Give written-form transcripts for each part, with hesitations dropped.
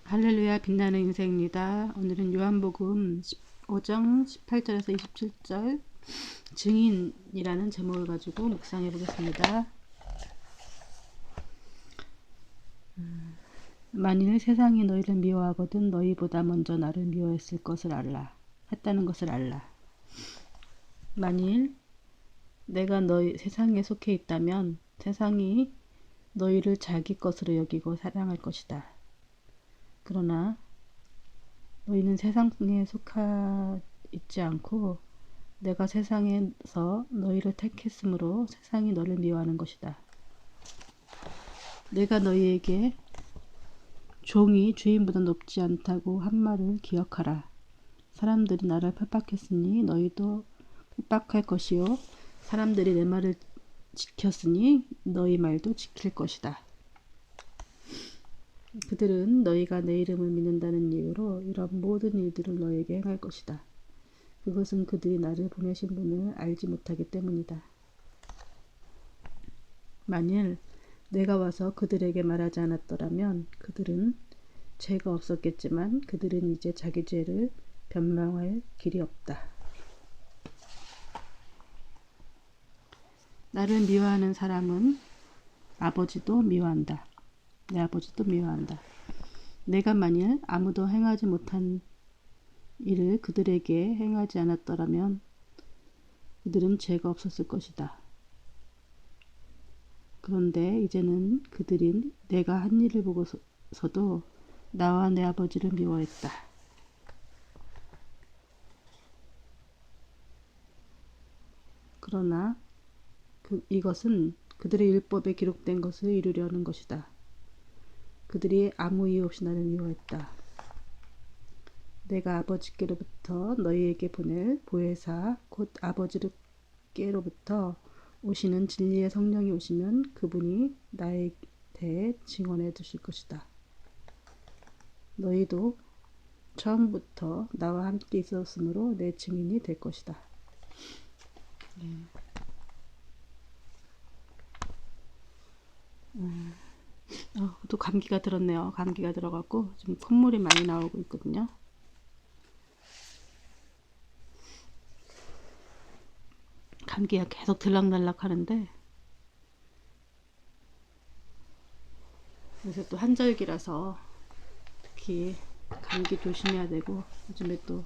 할렐루야 빛나는 인생입니다. 오늘은 요한복음 15장 18절에서 27절 증인이라는 제목을 가지고 묵상해 보겠습니다. 만일 세상이 너희를 미워하거든 너희보다 먼저 나를 미워했을 것을 알라. 했다는 것을 알라. 만일 내가 너희 세상에 속해 있다면 세상이 너희를 자기 것으로 여기고 사랑할 것이다. 그러나 너희는 세상에 속하 있지 않고 내가 세상에서 너희를 택했으므로 세상이 너를 미워하는 것이다. 내가 너희에게 종이 주인보다 높지 않다고 한 말을 기억하라. 사람들이 나를 핍박했으니 너희도 핍박할 것이요 사람들이 내 말을 지켰으니 너희 말도 지킬 것이다. 그들은 너희가 내 이름을 믿는다는 이유로 이런 모든 일들을 너희에게 행할 것이다. 그것은 그들이 나를 보내신 분을 알지 못하기 때문이다. 만일 내가 와서 그들에게 말하지 않았더라면 그들은 죄가 없었겠지만 그들은 이제 자기 죄를 변명할 길이 없다. 나를 미워하는 사람은 아버지도 미워한다. 내 아버지도 미워한다. 내가 만일 아무도 행하지 못한 일을 그들에게 행하지 않았더라면 그들은 죄가 없었을 것이다. 그런데 이제는 그들이 내가 한 일을 보고서도 나와 내 아버지를 미워했다. 그러나 이것은 그들의 율법에 기록된 것을 이루려는 것이다. 그들이 아무 이유 없이 나를 미워했다. 내가 아버지께로부터 너희에게 보낼 보혜사 곧 아버지께로부터 오시는 진리의 성령이 오시면 그분이 나에 대해 증언해 주실 것이다. 너희도 처음부터 나와 함께 있었으므로 내 증인이 될 것이다. 또 감기가 들었네요. 감기가 들어갖고 지금 콧물이 많이 나오고 있거든요. 감기가 계속 들락날락 하는데 요새 또 한절기라서 특히 감기 조심해야 되고 요즘에 또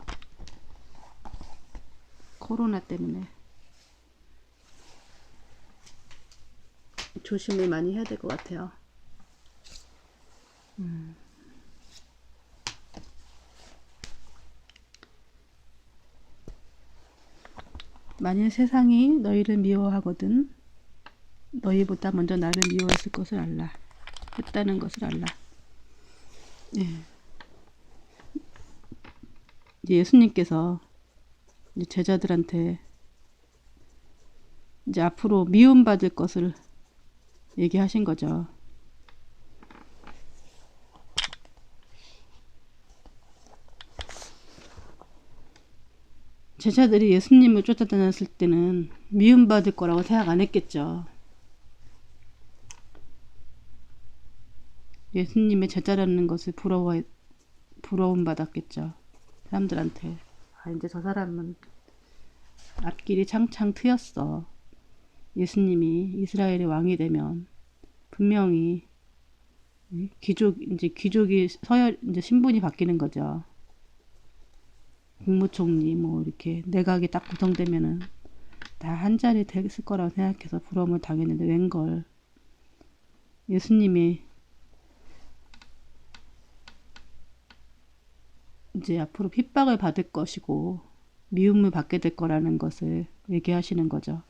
코로나 때문에 조심을 많이 해야 될 것 같아요. 만일 세상이 너희를 미워하거든 너희보다 먼저 나를 미워했을 것을 알라. 했다는 것을 알라. 예. 예수님께서 이제 제자들한테 이제 앞으로 미움받을 것을 얘기하신 거죠. 제자들이 예수님을 쫓아다녔을 때는 미움받을 거라고 생각 안 했겠죠. 예수님의 제자라는 것을 부러움 받았겠죠. 사람들한테. 아, 이제 저 사람은 앞길이 창창 트였어. 예수님이 이스라엘의 왕이 되면 분명히 귀족이 이제 신분이 바뀌는 거죠. 국무총리 뭐 이렇게 내각이 딱 구성되면은 다 한 자리 됐을 거라고 생각해서 부러움을 당했는데 웬걸 예수님이 이제 앞으로 핍박을 받을 것이고 미움을 받게 될 거라는 것을 얘기하시는 거죠.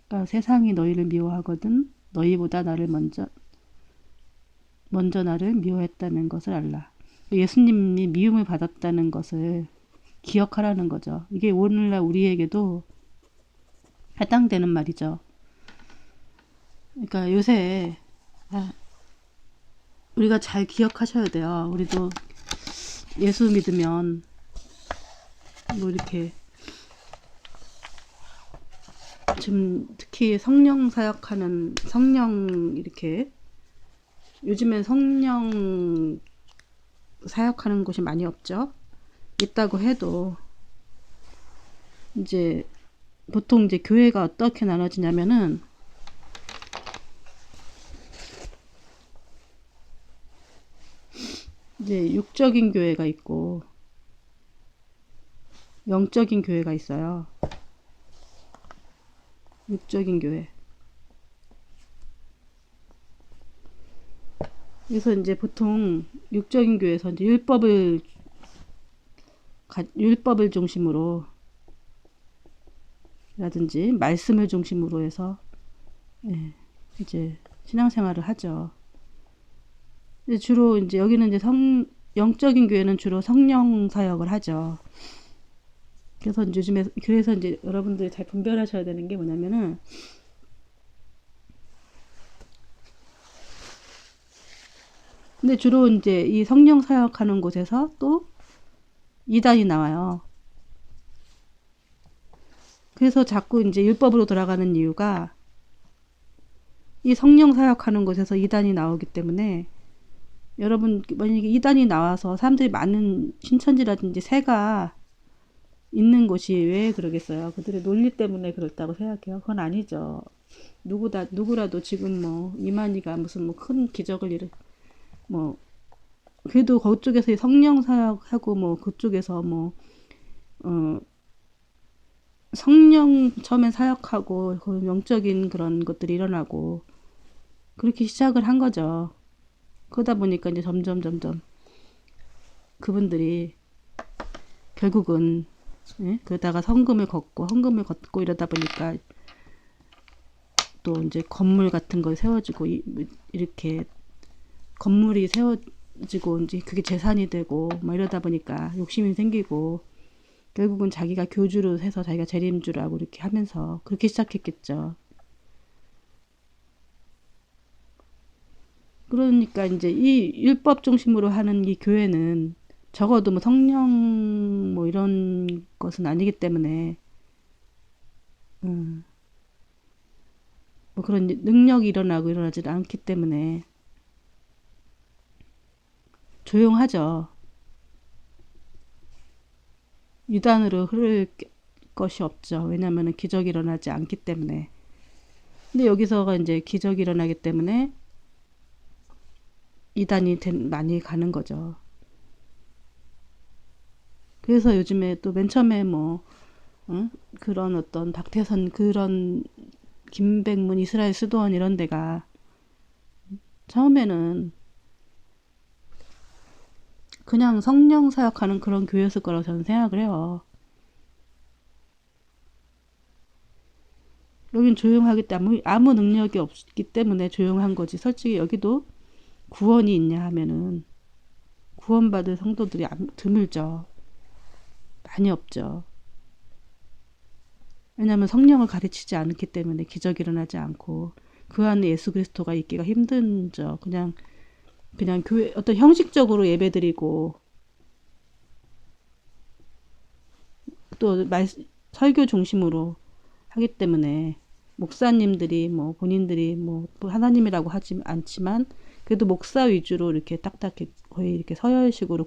그러니까 세상이 너희를 미워하거든 너희보다 먼저 나를 미워했다는 것을 알라. 예수님이 미움을 받았다는 것을 기억하라는 거죠. 이게 오늘날 우리에게도 해당되는 말이죠. 그러니까 요새 우리가 잘 기억하셔야 돼요. 우리도 예수 믿으면 뭐 이렇게 지금 특히 성령 사역하는 성령 이렇게 요즘엔 성령 사역하는 곳이 많이 없죠. 있다고 해도 이제 보통 이제 교회가 어떻게 나눠지냐면은 이제 육적인 교회가 있고 영적인 교회가 있어요. 육적인 교회. 그래서 이제 보통 육적인 교회에서 이제 율법을 중심으로 라든지 말씀을 중심으로 해서 이제 신앙생활을 하죠. 주로 이제 여기는 이제 영적인 교회는 주로 성령 사역을 하죠. 그래서 요즘에 그래서 이제 여러분들이 잘 분별하셔야 되는 게 뭐냐면은 근데 주로 이제 이 성령 사역하는 곳에서 또 이단이 나와요. 그래서 자꾸 이제 율법으로 돌아가는 이유가 이 성령 사역하는 곳에서 이단이 나오기 때문에 여러분 만약에 이단이 나와서 사람들이 많은 신천지라든지 새가 있는 곳이 왜 그러겠어요? 그들의 논리 때문에 그렇다고 생각해요. 그건 아니죠. 누구라도 지금 뭐 이만희가 무슨 뭐 큰 기적을 뭐 그래도 그쪽에서 성령 사역하고 뭐 그쪽에서 뭐 성령 처음에 사역하고 그 영적인 그런 것들이 일어나고 그렇게 시작을 한 거죠. 그러다 보니까 이제 점점 그분들이 결국은 그러다가 헌금을 걷고 이러다 보니까 또 이제 건물 같은 걸 세워지고 이렇게 건물이 세워지고 이제 그게 재산이 되고 막 이러다 보니까 욕심이 생기고 결국은 자기가 교주로 해서 자기가 재림주라고 이렇게 하면서 그렇게 시작했겠죠. 그러니까 이제 이 율법 중심으로 하는 이 교회는 적어도 뭐 성령 뭐 이런 것은 아니기 때문에 뭐 그런 능력이 일어나지 않기 때문에 조용하죠. 유단으로 흐를 것이 없죠. 왜냐하면 기적이 일어나지 않기 때문에. 근데 여기서가 이제 기적이 일어나기 때문에 이단이 많이 가는 거죠. 그래서 요즘에 또 맨 처음에 뭐 그런 어떤 박태선 그런 김백문 이스라엘 수도원 이런 데가 처음에는 그냥 성령 사역하는 그런 교회였을 거라고 저는 생각을 해요. 여긴 조용하기 때문에 아무 능력이 없기 때문에 조용한 거지. 솔직히 여기도 구원이 있냐 하면은 구원받을 성도들이 드물죠. 많이 없죠. 왜냐하면 성령을 가르치지 않기 때문에 기적이 일어나지 않고 그 안에 예수 그리스도가 있기가 힘든죠. 그냥 교회 어떤 형식적으로 예배드리고 또 설교 중심으로 하기 때문에 목사님들이 뭐 본인들이 뭐 하나님이라고 하지 않지만 그래도 목사 위주로 이렇게 딱딱히 거의 이렇게 서열식으로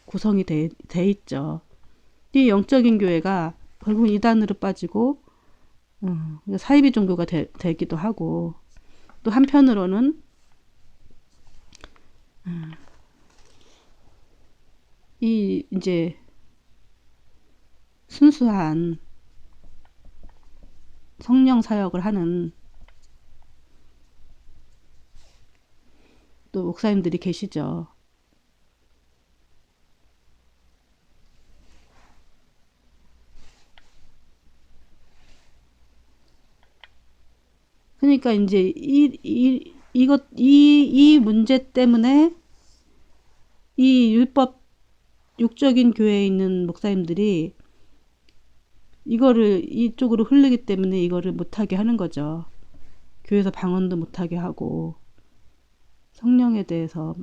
구성이 돼 있죠. 이 영적인 교회가 결국 이단으로 빠지고 사이비 종교가 되기도 하고 또 한편으로는 이 이제 순수한 성령 사역을 하는 또 목사님들이 계시죠. 그러니까 이제 이 문제 때문에 이 육적인 교회에 있는 목사님들이 이거를 이쪽으로 흐르기 때문에 이거를 못하게 하는 거죠. 교회에서 방언도 못하게 하고 성령에 대해서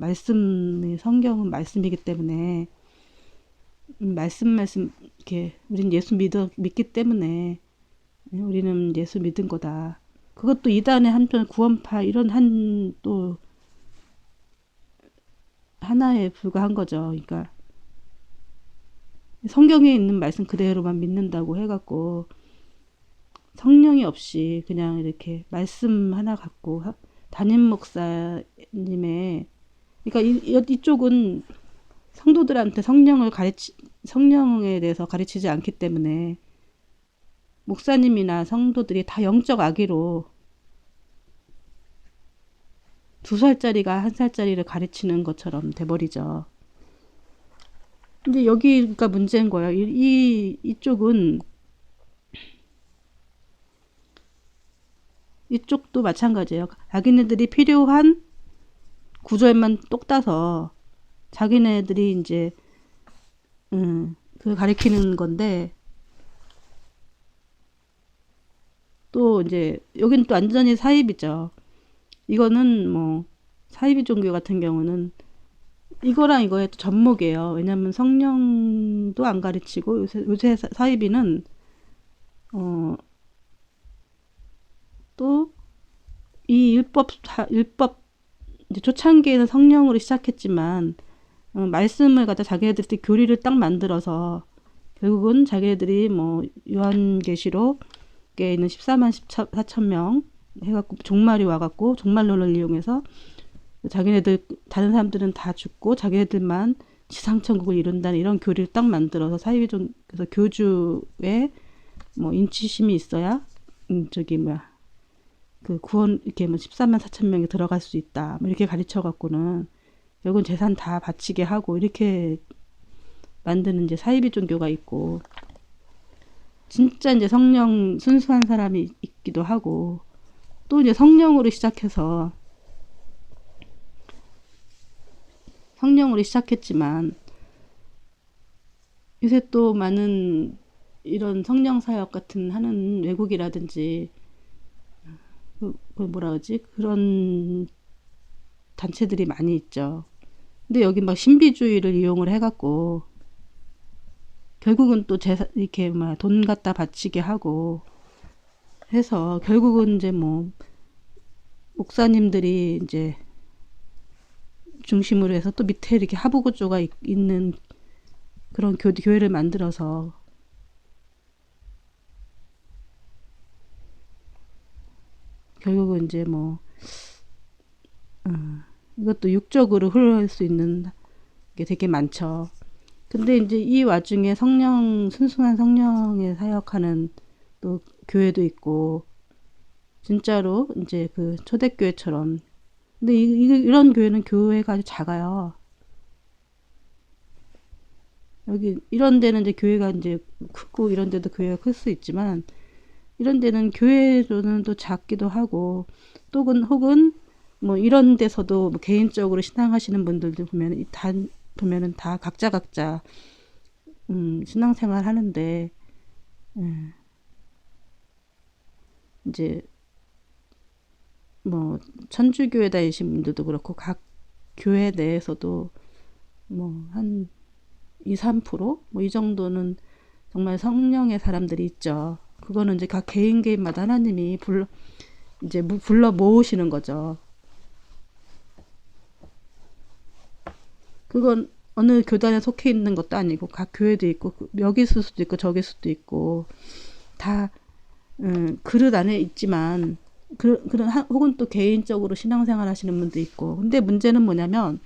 성경은 말씀이기 때문에 말씀 이렇게 우린 예수 믿기 때문에 우리는 예수 믿은 거다. 그것도 이단의 한편 구원파 이런 또 하나에 불과한 거죠. 그러니까 성경에 있는 말씀 그대로만 믿는다고 해갖고 성령이 없이 그냥 이렇게 말씀 하나 갖고 담임 목사님의, 그러니까 이쪽은 성도들한테 성령에 대해서 가르치지 않기 때문에 목사님이나 성도들이 다 영적 아기로 2살짜리가 1살짜리를 가르치는 것처럼 돼버리죠. 근데 여기가 문제인 거예요. 이쪽도 마찬가지예요. 자기네들이 필요한 구절만 똑 따서 자기네들이 이제 그 가리키는 건데, 또 이제 여긴 또 완전히 사이비죠. 이거는 뭐 사이비 종교 같은 경우는 이거랑 이거의 또 접목이에요. 왜냐면 성령도 안 가르치고 요새 사이비는 또 이 율법 이제 초창기에는 성령으로 시작했지만 말씀을 갖다 자기네들이 교리를 딱 만들어서 결국은 자기네들이 뭐 요한계시록에 있는 14만 4천 명 해갖고 종말이 와갖고 종말론을 이용해서 자기네들 다른 사람들은 다 죽고 자기네들만 지상천국을 이룬다는 이런 교리를 딱 만들어서 사이비종에서 교주의 뭐 인치심이 있어야 저기 뭐야 그 구원 이렇게 뭐 14만 4천 명이 들어갈 수 있다 뭐 이렇게 가르쳐 갖고는 결국은 재산 다 바치게 하고 이렇게 만드는 이제 사이비 종교가 있고, 진짜 이제 성령 순수한 사람이 있기도 하고, 또 이제 성령으로 시작했지만 요새 또 많은 이런 성령 사역 같은 하는 외국이라든지 그 뭐라 그러지? 그런 단체들이 많이 있죠. 근데 여기 막 신비주의를 이용을 해갖고 결국은 또 이렇게 막 돈 갖다 바치게 하고 해서 결국은 이제 뭐 목사님들이 이제 중심으로 해서 또 밑에 이렇게 하부구조가 있는 그런 교회를 만들어서 결국은 이제 뭐 이것도 육적으로 흘러갈 수 있는 게 되게 많죠. 근데 이제 이 와중에 순수한 성령에 사역하는 또 교회도 있고, 진짜로 이제 그 초대교회처럼. 근데 이런 교회는 교회가 아주 작아요. 여기 이런 데는 이제 교회가 이제 크고 이런 데도 교회가 클 수 있지만, 이런 데는 교회로는 또 작기도 하고, 또 혹은 뭐 이런 데서도 뭐 개인적으로 신앙하시는 분들도 보면은 다 각자 신앙생활 하는데 이제 뭐 천주교회 다니신 분들도 그렇고 각 교회 내에서도 뭐 한 2, 3%뭐 이 정도는 정말 성령의 사람들이 있죠. 그거는 이제 각 개인마다 하나님이 불러 모으시는 거죠. 그건 어느 교단에 속해 있는 것도 아니고 각 교회도 있고 여기 있을 수도 있고 저기 있을 수도 있고 다 그릇 안에 있지만 혹은 또 개인적으로 신앙생활 하시는 분도 있고. 근데 문제는 뭐냐면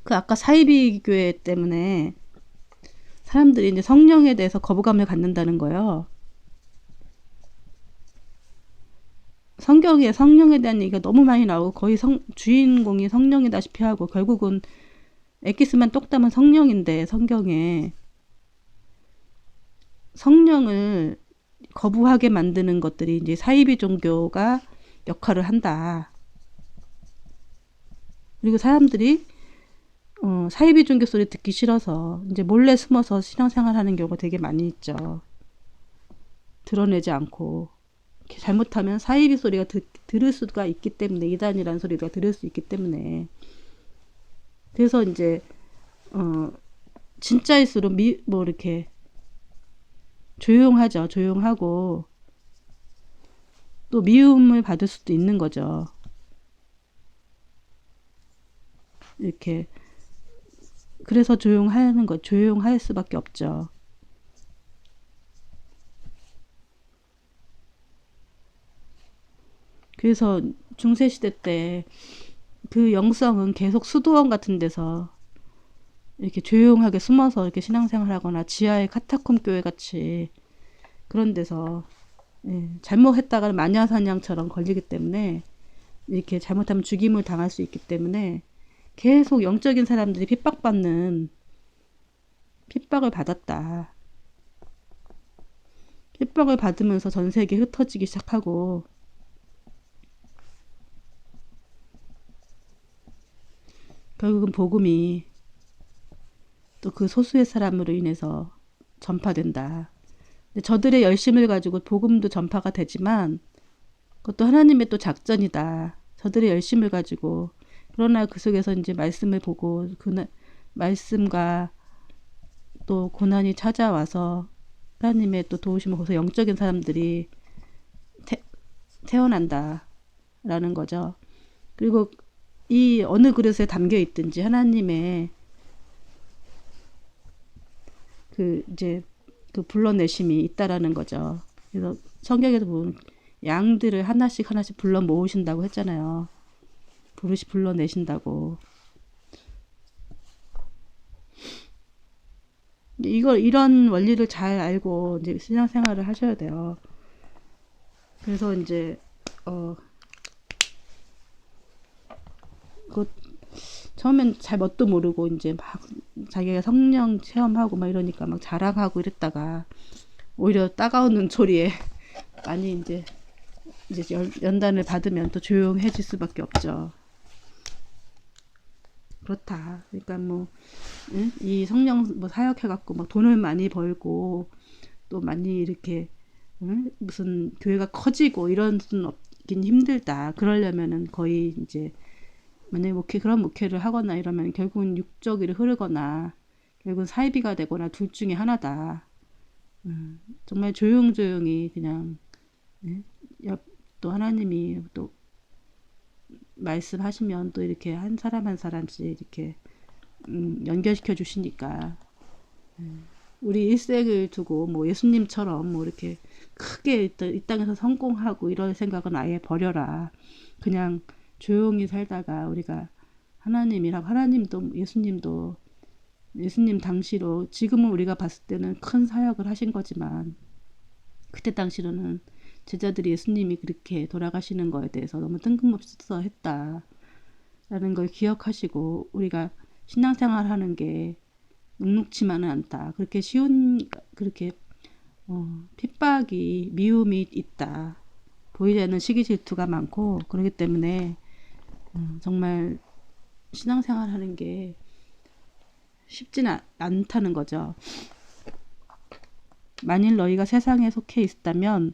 그 아까 사이비 교회 때문에 사람들이 이제 성령에 대해서 거부감을 갖는다는 거예요. 성경에 성령에 대한 얘기가 너무 많이 나오고 거의 주인공이 성령이다시피 하고 결국은 엑기스만 똑 따면 성령인데 성경에 성령을 거부하게 만드는 것들이 이제 사이비 종교가 역할을 한다. 그리고 사람들이 사이비 종교 소리 듣기 싫어서 이제 몰래 숨어서 신앙생활 하는 경우가 되게 많이 있죠. 드러내지 않고 잘못하면 사이비 소리가 들을 수가 있기 때문에, 이단이라는 소리가 들을 수 있기 때문에. 그래서 이제 진짜일수록 뭐 이렇게 조용하죠. 조용하고 또 미움을 받을 수도 있는 거죠. 이렇게 그래서 조용하는 거 조용할 수밖에 없죠. 그래서 중세시대 때 그 영성은 계속 수도원 같은 데서 이렇게 조용하게 숨어서 이렇게 신앙생활하거나 지하의 카타콤 교회 같이 그런 데서 잘못했다가 마녀사냥처럼 걸리기 때문에 이렇게 잘못하면 죽임을 당할 수 있기 때문에 계속 영적인 사람들이 핍박을 받았다. 핍박을 받으면서 전 세계에 흩어지기 시작하고 결국은 복음이 또 그 소수의 사람으로 인해서 전파된다. 근데 저들의 열심을 가지고 복음도 전파가 되지만 그것도 하나님의 또 작전이다. 저들의 열심을 가지고 그러나 그 속에서 이제 말씀을 보고 그 말씀과 또 고난이 찾아와서 하나님의 또 도우심을 거기서 영적인 사람들이 태어난다 라는 거죠. 그리고 이 어느 그릇에 담겨 있든지 하나님의 그 이제 그 불러내심이 있다라는 거죠. 그래서 성경에도 보면 양들을 하나씩 하나씩 불러 모으신다고 했잖아요. 불러내신다고. 이런 원리를 잘 알고 이제 신앙생활을 하셔야 돼요. 그래서 이제 그 처음엔 잘 뭣도 모르고 이제 막 자기가 성령 체험하고 막 이러니까 막 자랑하고 이랬다가 오히려 따가운 눈초리에 많이 이제 연단을 받으면 또 조용해질 수밖에 없죠. 그렇다. 그러니까 뭐 이 성령 뭐 사역해갖고 막 돈을 많이 벌고 또 많이 이렇게 무슨 교회가 커지고 이런 수는 없긴 힘들다. 그러려면은 거의 이제 만약에 그런 목회를 하거나 이러면 결국은 육적으로 흐르거나 결국은 사이비가 되거나 둘 중에 하나다. 정말 조용조용히 그냥 또 하나님이 또 말씀하시면 또 이렇게 한 사람 한 사람씩 이렇게 연결시켜 주시니까 우리 일생을 두고 뭐 예수님처럼 뭐 이렇게 크게 이 땅에서 성공하고 이런 생각은 아예 버려라. 그냥 조용히 살다가 우리가 하나님도 예수님 당시로 지금은 우리가 봤을 때는 큰 사역을 하신 거지만 그때 당시로는 제자들이 예수님이 그렇게 돌아가시는 거에 대해서 너무 뜬금없어 했다라는 걸 기억하시고 우리가 신앙생활 하는 게 녹록치만은 않다. 그렇게 그렇게 핍박이 미움이 있다. 보이지 않는 시기 질투가 많고 그렇기 때문에 정말 신앙생활 하는 게 쉽지는 않다는 거죠. 만일 너희가 세상에 속해 있다면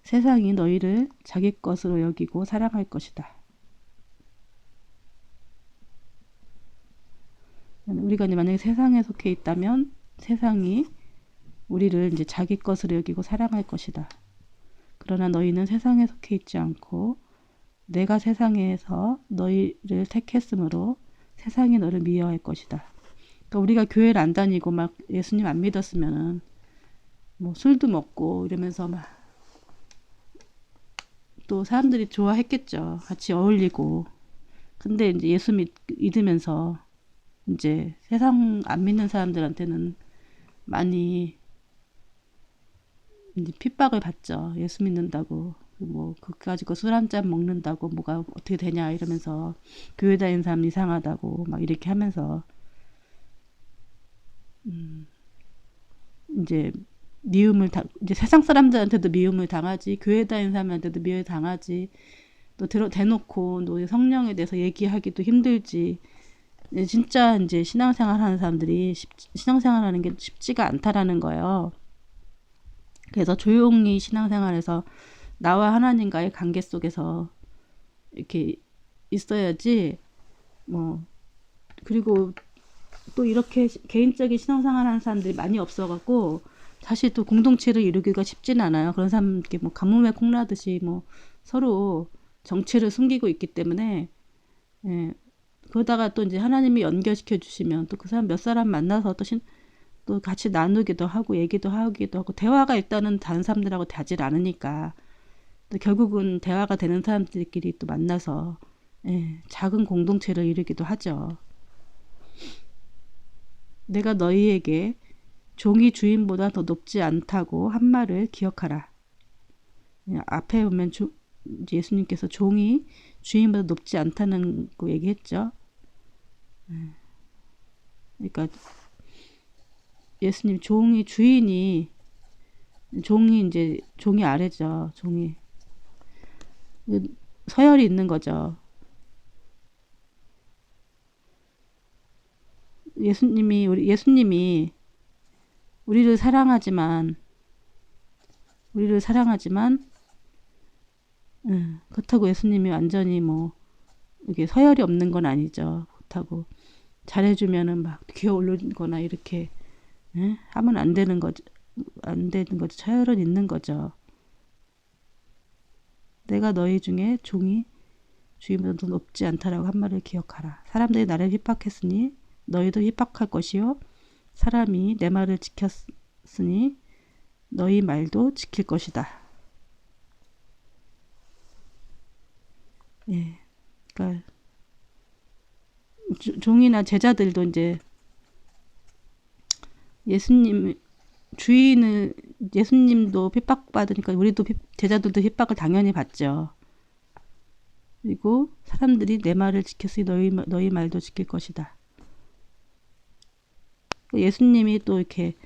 세상이 너희를 자기 것으로 여기고 사랑할 것이다. 우리가 만약에 세상에 속해 있다면 세상이 우리를 이제 자기 것으로 여기고 사랑할 것이다. 그러나 너희는 세상에 속해 있지 않고 내가 세상에서 너희를 택했으므로 세상이 너를 미워할 것이다. 그러니까 우리가 교회를 안 다니고 막 예수님 안 믿었으면은 뭐 술도 먹고 이러면서 막 또 사람들이 좋아했겠죠. 같이 어울리고. 근데 이제 예수 믿으면서 이제 세상 안 믿는 사람들한테는 많이 이제 핍박을 받죠. 예수 믿는다고. 뭐 그거 가지고 술 한 잔 먹는다고 뭐가 어떻게 되냐 이러면서 교회 다니는 사람 이상하다고 막 이렇게 하면서 이제 이제 세상 사람들한테도 미움을 당하지 교회 다니는 사람한테도 미움을 당하지 또 대놓고 너 성령에 대해서 얘기하기도 힘들지. 진짜 이제 신앙생활 하는 사람들이 신앙생활 하는 게 쉽지가 않다라는 거예요. 그래서 조용히 신앙생활에서 나와 하나님과의 관계 속에서 이렇게 있어야지 뭐 그리고 또 이렇게 개인적인 신앙생활 하는 사람들이 많이 없어갖고 사실 또 공동체를 이루기가 쉽진 않아요. 그런 사람들이 뭐 가뭄에 콩나듯이 뭐 서로 정체를 숨기고 있기 때문에 예. 그러다가 또 이제 하나님이 연결시켜 주시면 또 그 사람 몇 사람 만나서 또 같이 나누기도 하고 얘기도 하기도 하고 대화가 일단은 다른 사람들하고 되질 않으니까 또 결국은 대화가 되는 사람들끼리 또 만나서 예, 작은 공동체를 이루기도 하죠. 내가 너희에게 종이 주인보다 더 높지 않다고 한 말을 기억하라. 앞에 보면 예수님께서 종이 주인보다 높지 않다는 거 얘기했죠. 그러니까 예수님 종이 이제 종이 아래죠. 종이 서열이 있는 거죠. 예수님이 우리를 사랑하지만 그렇다고 예수님이 완전히 뭐 이게 서열이 없는 건 아니죠. 그렇다고 잘해주면은 막 기어 오르거나 이렇게 하면 안 되는 거죠. 안 되는 거죠. 서열은 있는 거죠. 내가 너희 중에 종이 주인보다 더 높지 않다라고 한 말을 기억하라. 사람들이 나를 핍박했으니 너희도 핍박할 것이요. 사람이 내 말을 지켰으니 너희 말도 지킬 것이다. 예. 그러니까 종이나 제자들도 이제 예수님도 핍박받으니까 우리도 제자들도 핍박을 당연히 받죠. 그리고 사람들이 내 말을 지켰으니 너희 말도 지킬 것이다. 예수님이 또 이렇게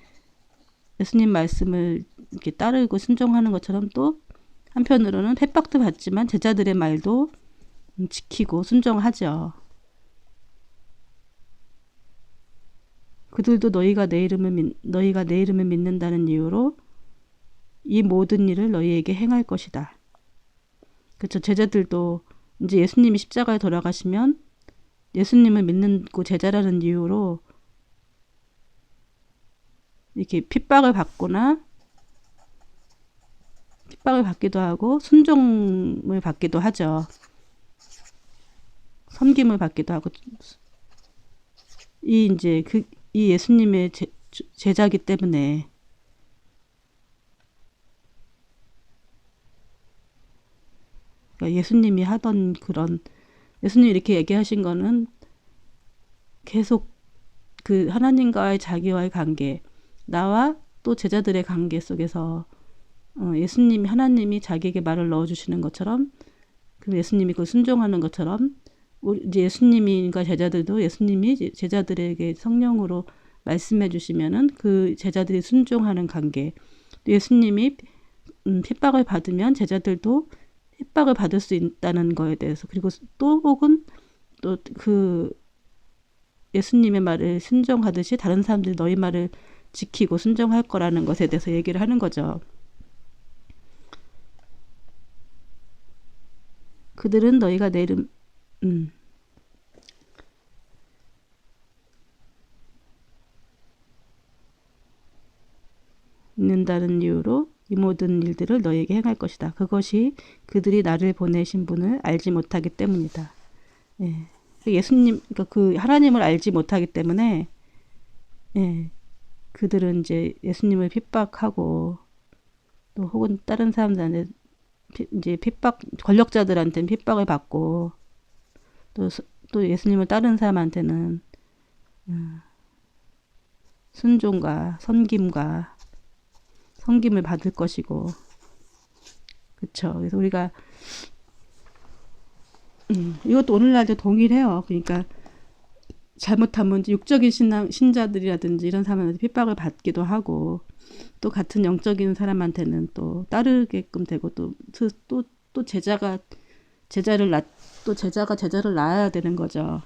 예수님 말씀을 이렇게 따르고 순종하는 것처럼 또 한편으로는 핍박도 받지만 제자들의 말도 지키고 순종하죠. 그들도 너희가 내 이름을 믿는다는 이유로 이 모든 일을 너희에게 행할 것이다. 그렇죠. 제자들도 이제 예수님이 십자가에 돌아가시면 예수님을 믿는 제자라는 이유로 이렇게 핍박을 받기도 하고 순종을 받기도 하죠. 섬김을 받기도 하고 이 예수님의 제자기 때문에 그러니까 예수님이 이렇게 얘기하신 거는 계속 그 하나님과의 자기와의 관계, 나와 또 제자들의 관계 속에서 하나님이 자기에게 말을 넣어주시는 것처럼, 그 예수님이 그걸 순종하는 것처럼, 이제 예수님과 제자들도 예수님이 제자들에게 성령으로 말씀해 주시면은 그 제자들이 순종하는 관계, 예수님이 핍박을 받으면 제자들도 핍박을 받을 수 있다는 거에 대해서, 그리고 또 혹은 또 그 예수님의 말을 순종하듯이 다른 사람들이 너희 말을 지키고 순종할 거라는 것에 대해서 얘기를 하는 거죠. 그들은 너희가 내 이름 믿는다는 이유로 이 모든 일들을 너희에게 행할 것이다. 그것이 그들이 나를 보내신 분을 알지 못하기 때문이다. 예. 그러니까 그 하나님을 알지 못하기 때문에 예. 그들은 이제 예수님을 핍박하고 또 혹은 다른 사람들한테 이제 권력자들한테는 핍박을 받고 또 예수님을 따르는 사람한테는 순종과 섬김을 받을 것이고, 그쵸. 그래서 우리가 이것도 오늘날도 동일해요. 그러니까 잘못하면 육적인 신자들이라든지 이런 사람한테 핍박을 받기도 하고, 또 같은 영적인 사람한테는 또 따르게끔 되고, 또 제자가 제자를 낳아야 되는 거죠.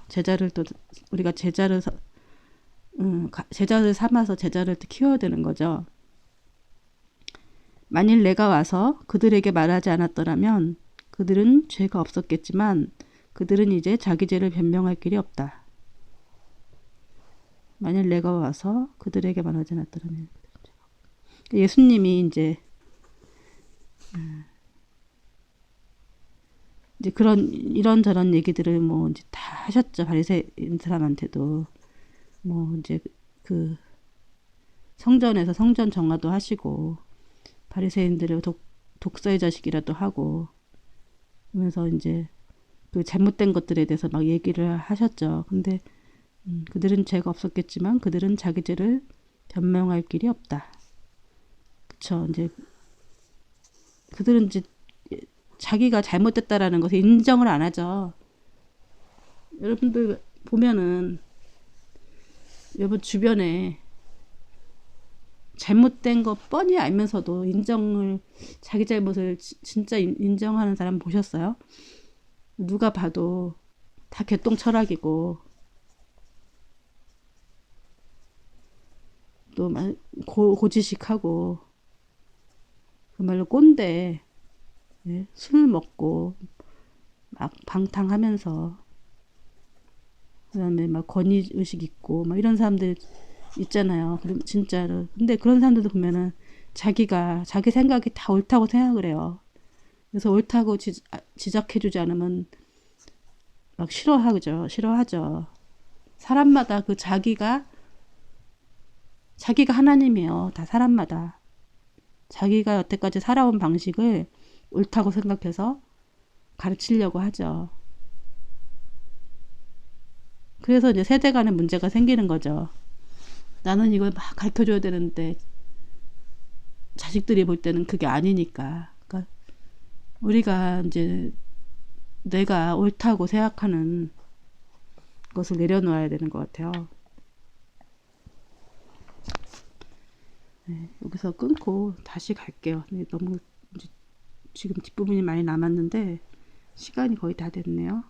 우리가 제자를 삼아서 제자를 키워야 되는 거죠. 만일 내가 와서 그들에게 말하지 않았더라면 그들은 죄가 없었겠지만 그들은 이제 자기 죄를 변명할 길이 없다. 만일 내가 와서 그들에게 말하지 않았더라면 예수님이 이제 이제 그런 이런저런 얘기들을 뭐 이제 다 하셨죠. 바리새인 사람한테도 뭐 이제 그 성전에서 성전 정화도 하시고 바리새인들을 독사의 자식이라도 하고 그러면서 이제 그 잘못된 것들에 대해서 막 얘기를 하셨죠. 근데 그들은 죄가 없었겠지만 그들은 자기 죄를 변명할 길이 없다. 그쵸. 이제 그들은 이제 자기가 잘못됐다라는 것을 인정을 안 하죠. 여러분들 보면은 여러분 주변에 잘못된 거 뻔히 알면서도 자기 잘못을 진짜 인정하는 사람 보셨어요? 누가 봐도 다 개똥 철학이고 또 고지식하고 그말로 꼰대, 예? 술 먹고 막 방탕하면서 그다음에 막 권위의식 있고 막 이런 사람들 있잖아요. 그럼 진짜로. 근데 그런 사람들도 보면은 자기 생각이 다 옳다고 생각을 해요. 그래서 옳다고 지적해주지 않으면 막 싫어하죠. 사람마다 자기가 하나님이에요. 다 사람마다. 자기가 여태까지 살아온 방식을 옳다고 생각해서 가르치려고 하죠. 그래서 이제 세대 간의 문제가 생기는 거죠. 나는 이걸 막 가르쳐줘야 되는데 자식들이 볼 때는 그게 아니니까. 그러니까 우리가 이제 내가 옳다고 생각하는 것을 내려놓아야 되는 것 같아요. 네, 여기서 끊고 다시 갈게요. 네, 너무 지금 뒷부분이 많이 남았는데 시간이 거의 다 됐네요.